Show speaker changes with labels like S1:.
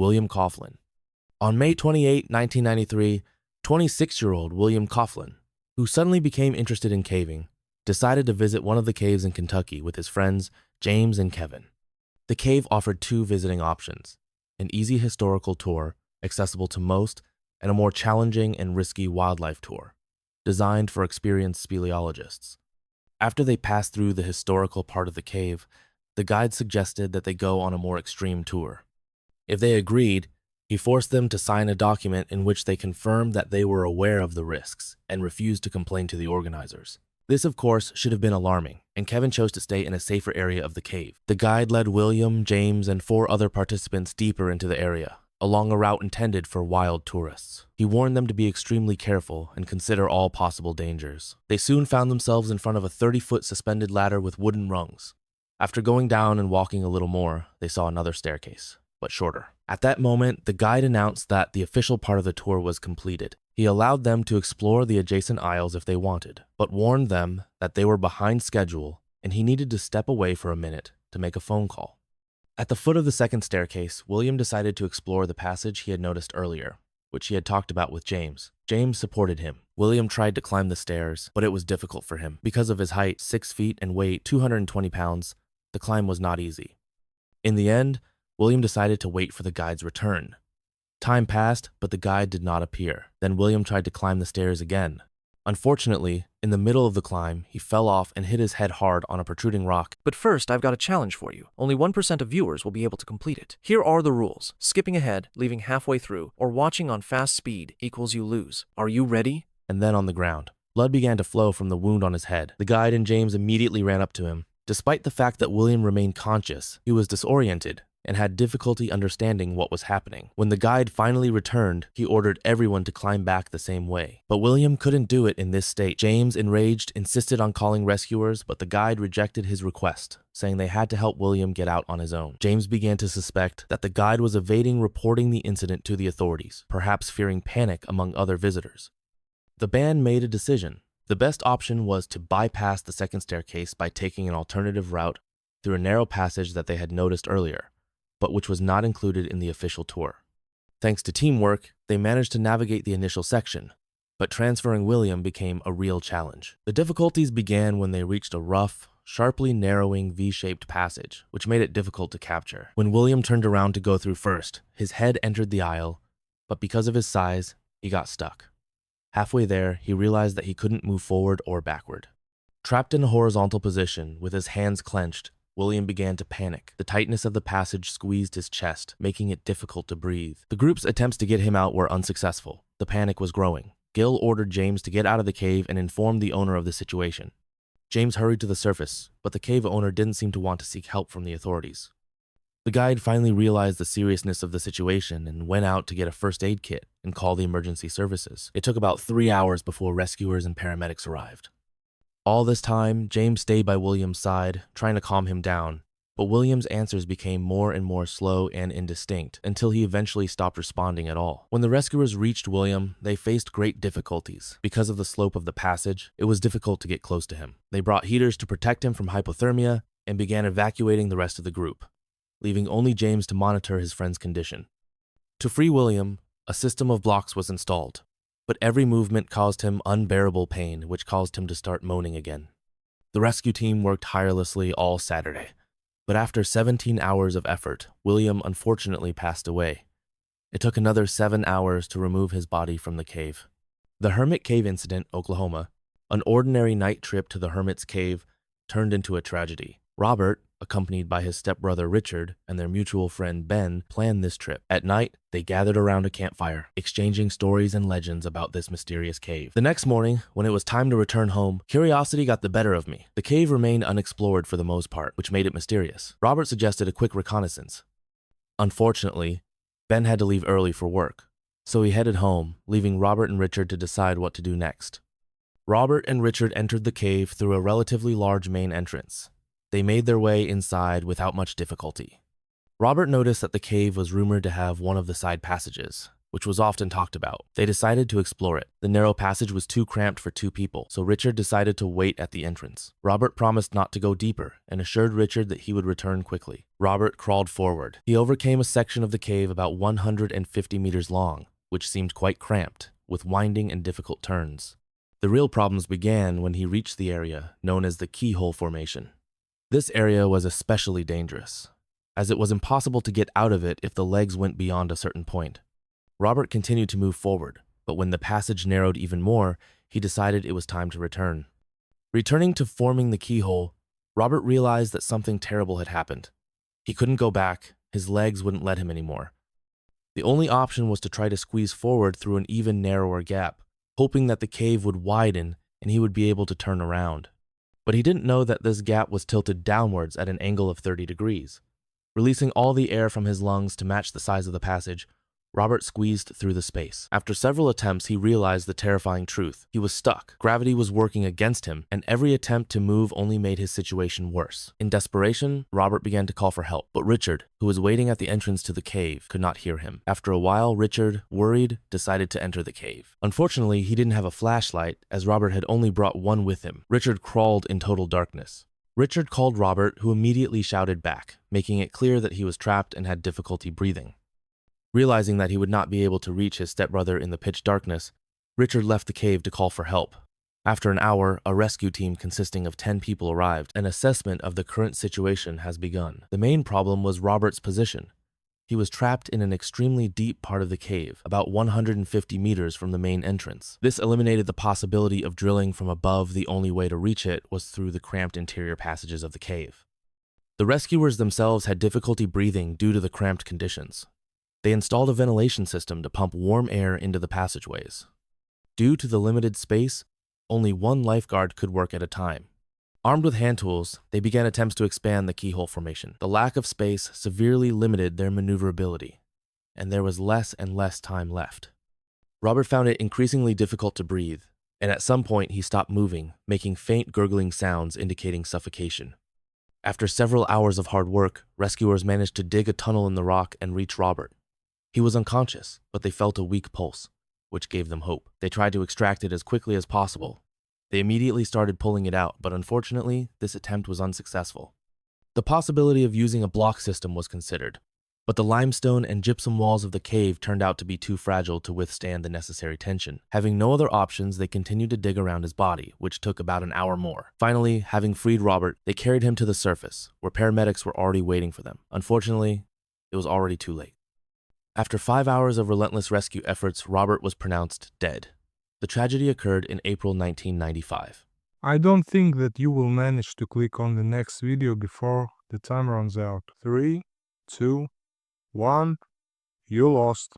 S1: William COUGHLIN. On May 28, 1993, 26-year-old William COUGHLIN, who suddenly became interested in caving, decided to visit one of the caves in Kentucky with his friends James and Kevin. The cave offered two visiting options: an easy historical tour, accessible to most, and a more challenging and risky wildlife tour, designed for experienced speleologists. After they passed through the historical part of the cave, the guide suggested that they go on a more extreme tour. If they agreed, he forced them to sign a document in which they confirmed that they were aware of the risks and refused to complain to the organizers. This, of course, should have been alarming, and Kevin chose to stay in a safer area of the cave. The guide led William, James, and 4 other participants deeper into the area, along a route intended for wild tourists. He warned them to be extremely careful and consider all possible dangers. They soon found themselves in front of a 30-foot suspended ladder with wooden rungs. After going down and walking a little more, they saw another staircase, but shorter. At that moment, the guide announced that the official part of the tour was completed. He allowed them to explore the adjacent aisles if they wanted, but warned them that they were behind schedule and he needed to step away for a minute to make a phone call. At the foot of the second staircase, William decided to explore the passage he had noticed earlier, which he had talked about with James. James supported him. William tried to climb the stairs, but it was difficult for him. Because of his height, 6 feet, and weight, 220 pounds, the climb was not easy. In the end, William decided to wait for the guide's return. Time passed, but the guide did not appear. Then William tried to climb the stairs again. Unfortunately, in the middle of the climb, he fell off and hit his head hard on a protruding rock.
S2: But first, I've got a challenge for you. Only 1% of viewers will be able to complete it. Here are the rules. Skipping ahead, leaving halfway through, or watching on fast speed equals you lose. Are you ready?
S1: And then on the ground. Blood began to flow from the wound on his head. The guide and James immediately ran up to him. Despite the fact that William remained conscious, he was disoriented and had difficulty understanding what was happening. When the guide finally returned, he ordered everyone to climb back the same way. But William couldn't do it in this state. James, enraged, insisted on calling rescuers, but the guide rejected his request, saying they had to help William get out on his own. James began to suspect that the guide was evading reporting the incident to the authorities, perhaps fearing panic among other visitors. The band made a decision. The best option was to bypass the second staircase by taking an alternative route through a narrow passage that they had noticed earlier, but which was not included in the official tour. Thanks to teamwork, they managed to navigate the initial section, but transferring William became a real challenge. The difficulties began when they reached a rough, sharply narrowing V-shaped passage, which made it difficult to capture. When William turned around to go through first, his head entered the aisle, but because of his size, he got stuck. Halfway there, he realized that he couldn't move forward or backward. Trapped in a horizontal position, with his hands clenched, William began to panic. The tightness of the passage squeezed his chest, making it difficult to breathe. The group's attempts to get him out were unsuccessful. The panic was growing. Gil ordered James to get out of the cave and informed the owner of the situation. James hurried to the surface, but the cave owner didn't seem to want to seek help from the authorities. The guide finally realized the seriousness of the situation and went out to get a first aid kit and call the emergency services. It took about 3 hours before rescuers and paramedics arrived. All this time, James stayed by William's side, trying to calm him down, but William's answers became more and more slow and indistinct until he eventually stopped responding at all. When the rescuers reached William, they faced great difficulties. Because of the slope of the passage, it was difficult to get close to him. They brought heaters to protect him from hypothermia and began evacuating the rest of the group, leaving only James to monitor his friend's condition. To free William, a system of blocks was installed, but every movement caused him unbearable pain, which caused him to start moaning again. The rescue team worked tirelessly all Saturday, but after 17 hours of effort, William unfortunately passed away. It took another 7 hours to remove his body from the cave. The Hermit Cave Incident, Oklahoma, an ordinary night trip to the Hermit's Cave, turned into a tragedy. Robert, accompanied by his stepbrother Richard and their mutual friend Ben, planned this trip. At night, they gathered around a campfire, exchanging stories and legends about this mysterious cave. The next morning, when it was time to return home, curiosity got the better of me. The cave remained unexplored for the most part, which made it mysterious. Robert suggested a quick reconnaissance. Unfortunately, Ben had to leave early for work, so he headed home, leaving Robert and Richard to decide what to do next. Robert and Richard entered the cave through a relatively large main entrance. They made their way inside without much difficulty. Robert noticed that the cave was rumored to have one of the side passages, which was often talked about. They decided to explore it. The narrow passage was too cramped for 2 people, so Richard decided to wait at the entrance. Robert promised not to go deeper and assured Richard that he would return quickly. Robert crawled forward. He overcame a section of the cave about 150 meters long, which seemed quite cramped, with winding and difficult turns. The real problems began when he reached the area known as the Keyhole Formation. This area was especially dangerous, as it was impossible to get out of it if the legs went beyond a certain point. Robert continued to move forward, but when the passage narrowed even more, he decided it was time to return. Returning to forming the keyhole, Robert realized that something terrible had happened. He couldn't go back, his legs wouldn't let him anymore. The only option was to try to squeeze forward through an even narrower gap, hoping that the cave would widen and he would be able to turn around. But he didn't know that this gap was tilted downwards at an angle of 30 degrees. Releasing all the air from his lungs to match the size of the passage, Robert squeezed through the space. After several attempts, he realized the terrifying truth. He was stuck. Gravity was working against him, and every attempt to move only made his situation worse. In desperation, Robert began to call for help, but Richard, who was waiting at the entrance to the cave, could not hear him. After a while, Richard, worried, decided to enter the cave. Unfortunately, he didn't have a flashlight, as Robert had only brought one with him. Richard crawled in total darkness. Richard called Robert, who immediately shouted back, making it clear that he was trapped and had difficulty breathing. Realizing that he would not be able to reach his stepbrother in the pitch darkness, Richard left the cave to call for help. After an hour, a rescue team consisting of 10 people arrived. An assessment of the current situation has begun. The main problem was Robert's position. He was trapped in an extremely deep part of the cave, about 150 meters from the main entrance. This eliminated the possibility of drilling from above. The only way to reach it was through the cramped interior passages of the cave. The rescuers themselves had difficulty breathing due to the cramped conditions. They installed a ventilation system to pump warm air into the passageways. Due to the limited space, only one lifeguard could work at a time. Armed with hand tools, they began attempts to expand the keyhole formation. The lack of space severely limited their maneuverability, and there was less and less time left. Robert found it increasingly difficult to breathe, and at some point he stopped moving, making faint gurgling sounds indicating suffocation. After several hours of hard work, rescuers managed to dig a tunnel in the rock and reach Robert. He was unconscious, but they felt a weak pulse, which gave them hope. They tried to extract it as quickly as possible. They immediately started pulling it out, but unfortunately, this attempt was unsuccessful. The possibility of using a block system was considered, but the limestone and gypsum walls of the cave turned out to be too fragile to withstand the necessary tension. Having no other options, they continued to dig around his body, which took about an hour more. Finally, having freed Robert, they carried him to the surface, where paramedics were already waiting for them. Unfortunately, it was already too late. After 5 hours of relentless rescue efforts, Robert was pronounced dead. The tragedy occurred in April 1995.
S3: I don't think that you will manage to click on the next video before the time runs out. 3, 2, 1, you lost.